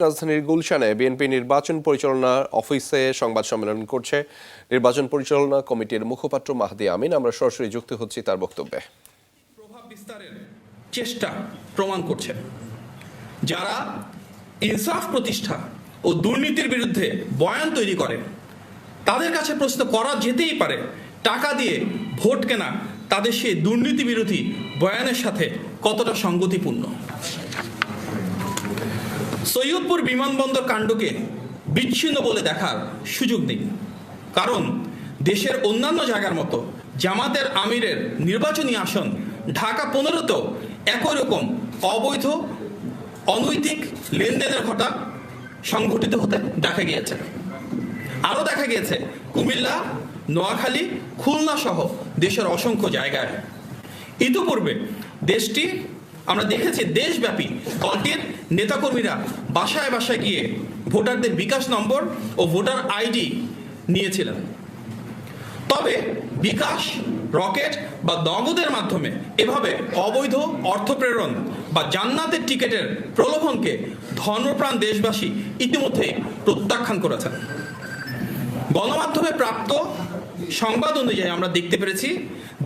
রাজধানীর গুলশানে বিএনপি নির্বাচন পরিচালনা অফিসে সংবাদ সম্মেলন করছে নির্বাচন পরিচালনা কমিটির মুখপাত্র মাহদি আমিন। আমরা সরাসরি যুক্ত হচ্ছি তার বক্তব্যে। প্রভাব বিস্তারের চেষ্টা প্রমাণ করছে যারা ইনসাফ প্রতিষ্ঠা ও দুর্নীতির বিরুদ্ধে বয়ান তৈরি করে তাদের কাছে প্রশ্ন করা যেতেই পারে টাকা দিয়ে ভোট কেনা তাদের সেই দুর্নীতি বিরোধী বয়ানের সাথে কতটা সঙ্গতিপূর্ণ। সৈয়দপুর বিমানবন্দর কাণ্ডকে বিচ্ছিন্ন বলে দেখার সুযোগ নেই, কারণ দেশের অন্যান্য জায়গার মতো জামাতের আমিরের নির্বাচনী আসন ঢাকা 15তেও একই রকম অবৈধ অনৈতিক লেনদেনের ঘটনা সংঘটিত হতে দেখা গিয়েছে। আরও দেখা গিয়েছে কুমিল্লা, নোয়াখালী, খুলনা সহ দেশের অসংখ্য জায়গায়। ইতিপূর্বে দেশটি আমরা দেখেছি দেশব্যাপী দলটির নেতাকর্মীরা বাসায় বাসায় গিয়ে ভোটারদের বিকাশ নম্বর ও ভোটার আইডি নিয়েছিলেন। তবে বিকাশ, রকেট বা নগদের মাধ্যমে এভাবে অবৈধ অর্থ প্রেরণ বা জান্নাতের টিকিটের প্রলোভনকে ধর্মপ্রাণ দেশবাসী ইতিমধ্যে প্রত্যাখ্যান করেছেন। গণমাধ্যমে প্রাপ্ত সংবাদ অনুযায়ী আমরা দেখতে পেরেছি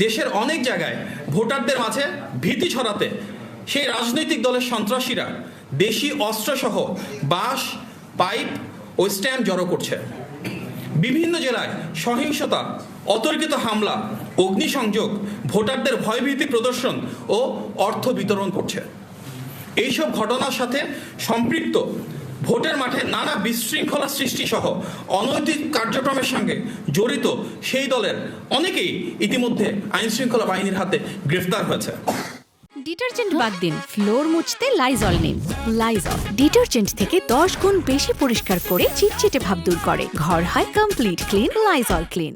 দেশের অনেক জায়গায় ভোটারদের মাঝে ভীতি ছড়াতে সেই রাজনৈতিক দলের সন্ত্রাসীরা দেশি অস্ত্রসহ বাঁশ, পাইপ ও স্ট্যাম্প জড়ো করছে। বিভিন্ন জেলায় সহিংসতা, অতর্কিত হামলা, অগ্নিসংযোগ, ভোটারদের ভয়ভীতি প্রদর্শন ও অর্থ বিতরণ করছে। এইসব ঘটনার সাথে সম্পৃক্ত ভোটের মাঠে নানা বিশৃঙ্খলা সৃষ্টি সহ অনৈতিক কার্যক্রমের সঙ্গে জড়িত সেই দলের অনেকেই ইতিমধ্যে আইনশৃঙ্খলা বাহিনীর হাতে গ্রেফতার হয়েছে। ডিটারজেন্ট বাদ দিন, ফ্লোর মুছতে লাইজল নিন। লাইজল ডিটারজেন্ট থেকে 10 গুণ বেশি পরিষ্কার করে চিটচিটে ভাব দূর করে। ঘর হয় কমপ্লিট ক্লিন। Lysol clean.